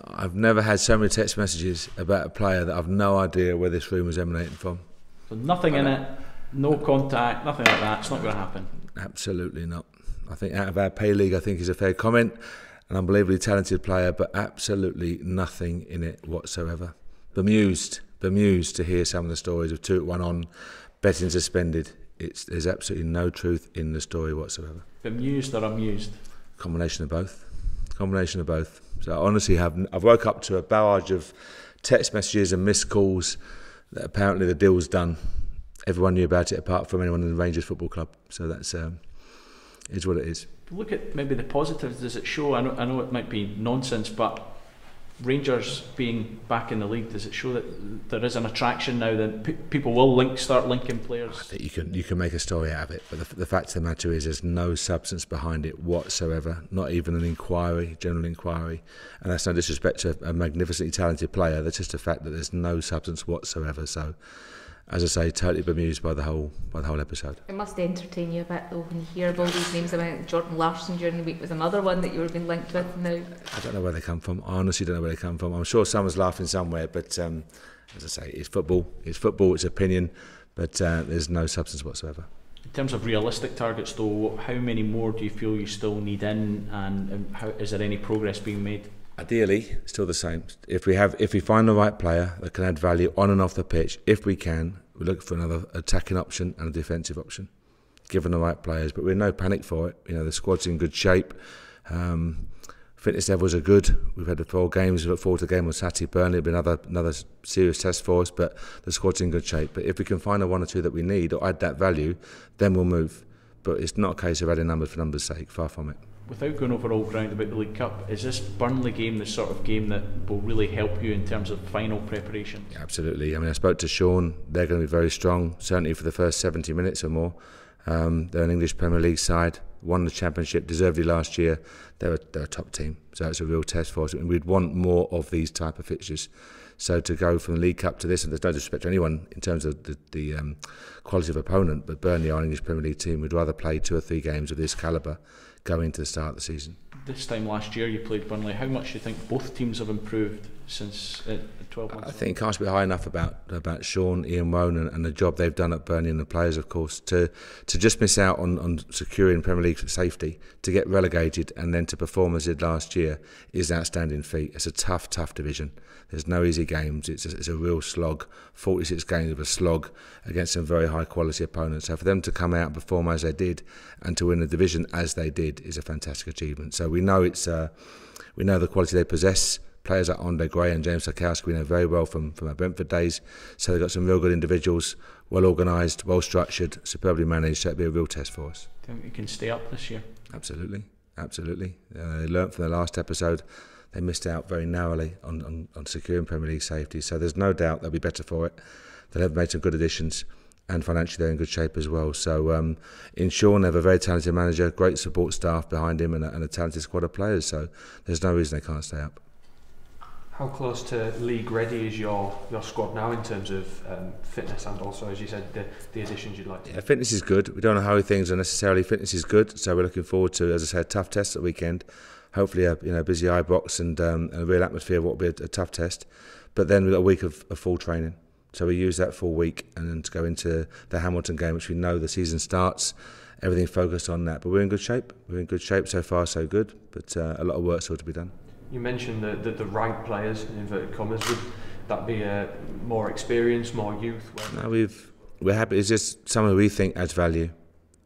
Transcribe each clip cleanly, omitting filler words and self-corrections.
I've never had so many text messages about a player that I've no idea where this rumour is emanating from. So nothing in it, no contact, nothing like that. It's not going to happen. Absolutely not. I think out of our pay league, I think is a fair comment. An unbelievably talented player, but absolutely nothing in it whatsoever. Bemused to hear some of the stories of 2-1 on, betting suspended. There's absolutely no truth in the story whatsoever. Bemused or amused? Combination of both. So I honestly I've woke up to a barrage of text messages and missed calls that apparently the deal's done. Everyone knew about it apart from anyone in the Rangers Football Club. So that's is what it is. Look at maybe the positives. Does it show? I know it might be nonsense, but Rangers being back in the league, does it show that there is an attraction now that people will start linking players? I think you can make a story out of it, but the fact of the matter is there's no substance behind it whatsoever, not even an inquiry, general inquiry, and that's no disrespect to a magnificently talented player. That's just the fact that there's no substance whatsoever. So, as I say, totally bemused by the whole episode. It must entertain you a bit though when you hear of all these names. I mean, Jordan Larsson during the week was another one that you were being linked with now. I don't know where they come from. I honestly don't know where they come from. I'm sure someone's laughing somewhere, but as I say, it's football. It's opinion, but there's no substance whatsoever. In terms of realistic targets though, how many more do you feel you still need in, and how, is there any progress being made? Ideally, still the same. If we find the right player that can add value on and off the pitch, if we can, we look for another attacking option and a defensive option, given the right players. But we're in no panic for it. The squad's in good shape. Fitness levels are good. We've had the 4 games. We look forward to the game on Saturday. Burnley will be another serious test for us. But the squad's in good shape. But if we can find the 1 or 2 that we need or add that value, then we'll move. But it's not a case of adding numbers for numbers' sake. Far from it. Without going over all ground about the League Cup, is this Burnley game the sort of game that will really help you in terms of final preparation? Yeah, absolutely. I mean, I spoke to Sean. They're going to be very strong, certainly for the first 70 minutes or more. They're an English Premier League side, won the Championship deservedly last year. They're a top team, so it's a real test for us. And we'd want more of these type of fixtures. So to go from the League Cup to this, and there's no disrespect to anyone in terms of the quality of opponent, but Burnley are an English Premier League team. We'd rather play 2 or 3 games of this calibre going into the start of the season. This time last year you played Burnley. How much do you think both teams have improved since 12 months? I think it can't be high enough about Sean, Ian Rowan and the job they've done at Burnley and the players, of course, to just miss out on securing Premier League safety, to get relegated and then to perform as they did last year is an outstanding feat. It's a tough division. There's no easy games. It's a real slog. 46 games of a slog against some very high quality opponents. So for them to come out and perform as they did and to win the division as they did is a fantastic achievement. So we know we know the quality they possess. Players like Andre Gray and James Tarkowski we know very well from our Brentford days. So they've got some real good individuals, well organised, well structured, superbly managed. So it'll be a real test for us. Do you think we can stay up this year? Absolutely. They learnt from the last episode. They missed out very narrowly on securing Premier League safety. So there's no doubt they'll be better for it. They'll have made some good additions, and financially they're in good shape as well. So in Sean, they have a very talented manager, great support staff behind him, and a talented squad of players. So there's no reason they can't stay up. How close to league ready is your squad now in terms of fitness and also, as you said, the additions you'd like to? Yeah, fitness is good. We don't know how things are necessarily. Fitness is good, so we're looking forward to, as I said, a tough test at the weekend. Hopefully a busy Ibrox and a real atmosphere of what will be a tough test. But then we've got a week of full training. So we use that full week and then to go into the Hamilton game, which we know the season starts. Everything focused on that. But we're in good shape. We're in good shape so far, so good. But a lot of work still to be done. You mentioned the right players, in inverted commas. Would that be more experience, more youth? No, we're happy. It's just someone we think adds value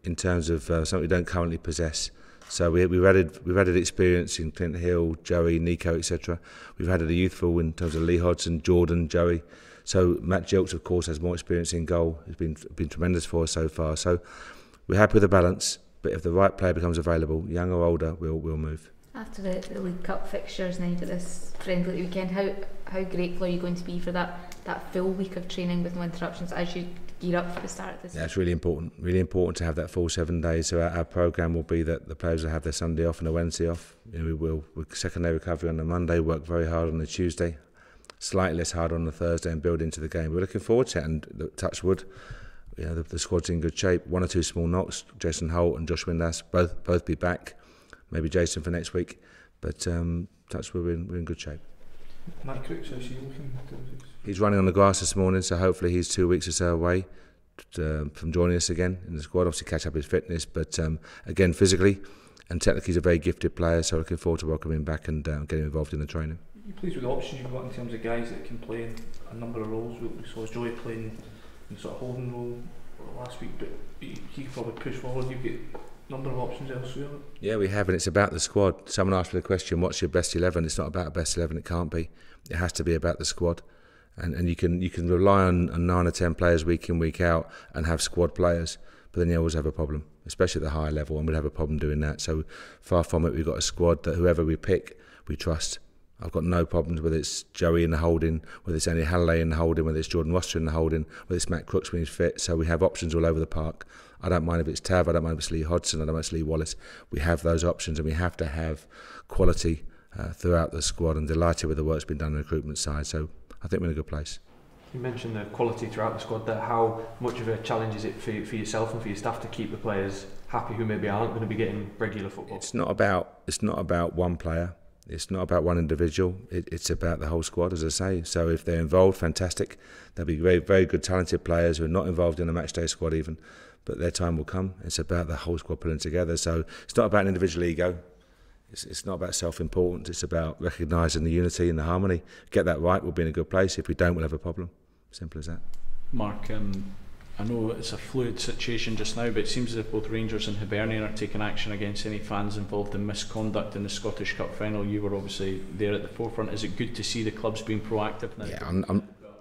in terms of something we don't currently possess. So we've added experience in Clint Hill, Joey, Nico, etc. We've added a youthful in terms of Lee Hodgson, Jordan, Joey. So Matt Gilks, of course, has more experience in goal. It's been tremendous for us so far. So we're happy with the balance. But if the right player becomes available, young or older, we'll move. After the League Cup fixtures, and then you've got this friendly weekend, how grateful are you going to be for that full week of training with no interruptions as you gear up for the start of this? Yeah, it's really important to have that full 7 days. So our programme will be that the players will have their Sunday off and a Wednesday off. We will second day recovery on the Monday, work very hard on the Tuesday, slightly less hard on the Thursday, and build into the game. We're looking forward to it, and touch wood, the squad's in good shape. 1 or 2 small knocks. Jason Holt and Josh Windass both be back. Maybe Jason for next week, but touch wood, we're in good shape. Matt Crooks, how's he looking? He's running on the grass this morning, so hopefully he's 2 weeks or so away from joining us again in the squad. Obviously catch up his fitness, but again physically and technically he's a very gifted player, so looking forward to welcoming him back and getting involved in the training. You pleased with the options you've got in terms of guys that can play in a number of roles? We saw Joey playing in the sort of holding role last week, but he could probably push forward. You've got a number of options elsewhere. Yeah, we have, and it's about the squad. Someone asked me the question, what's your best 11? It's not about a best 11, it can't be. It has to be about the squad. And you can rely on 9 or 10 players week in, week out and have squad players, but then you always have a problem, especially at the higher level, and we'll have a problem doing that. So far from it, we've got a squad that whoever we pick, we trust. I've got no problems whether it's Joey in the holding, whether it's Andy Halliday in the holding, whether it's Jordan Roster in the holding, whether it's Matt Crooks when he's fit. So we have options all over the park. I don't mind if it's Tav, I don't mind if it's Lee Hodgson, I don't mind if it's Lee Wallace. We have those options, and we have to have quality throughout the squad. I'm delighted with the work's been done on the recruitment side, so I think we're in a good place. You mentioned the quality throughout the squad there. How much of a challenge is it for yourself and for your staff to keep the players happy who maybe aren't going to be getting regular football? It's not about one player. It's not about one individual. It's about the whole squad, as I say. So if they're involved, fantastic. They'll be very, very good, talented players who are not involved in the matchday squad even, but their time will come. It's about the whole squad pulling together. So it's not about an individual ego. It's not about self-importance. It's about recognising the unity and the harmony. Get that right, we'll be in a good place. If we don't, we'll have a problem. Simple as that. Mark, I know it's a fluid situation just now, but it seems as if both Rangers and Hibernian are taking action against any fans involved in misconduct in the Scottish Cup final. You were obviously there at the forefront. Is it good to see the clubs being proactive now? Yeah,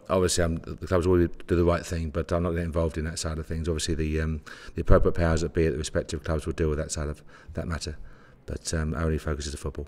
the clubs will do the right thing, but I'm not getting involved in that side of things. Obviously, the appropriate powers that be at the respective clubs will deal with that side of that matter. But our only focus is the football.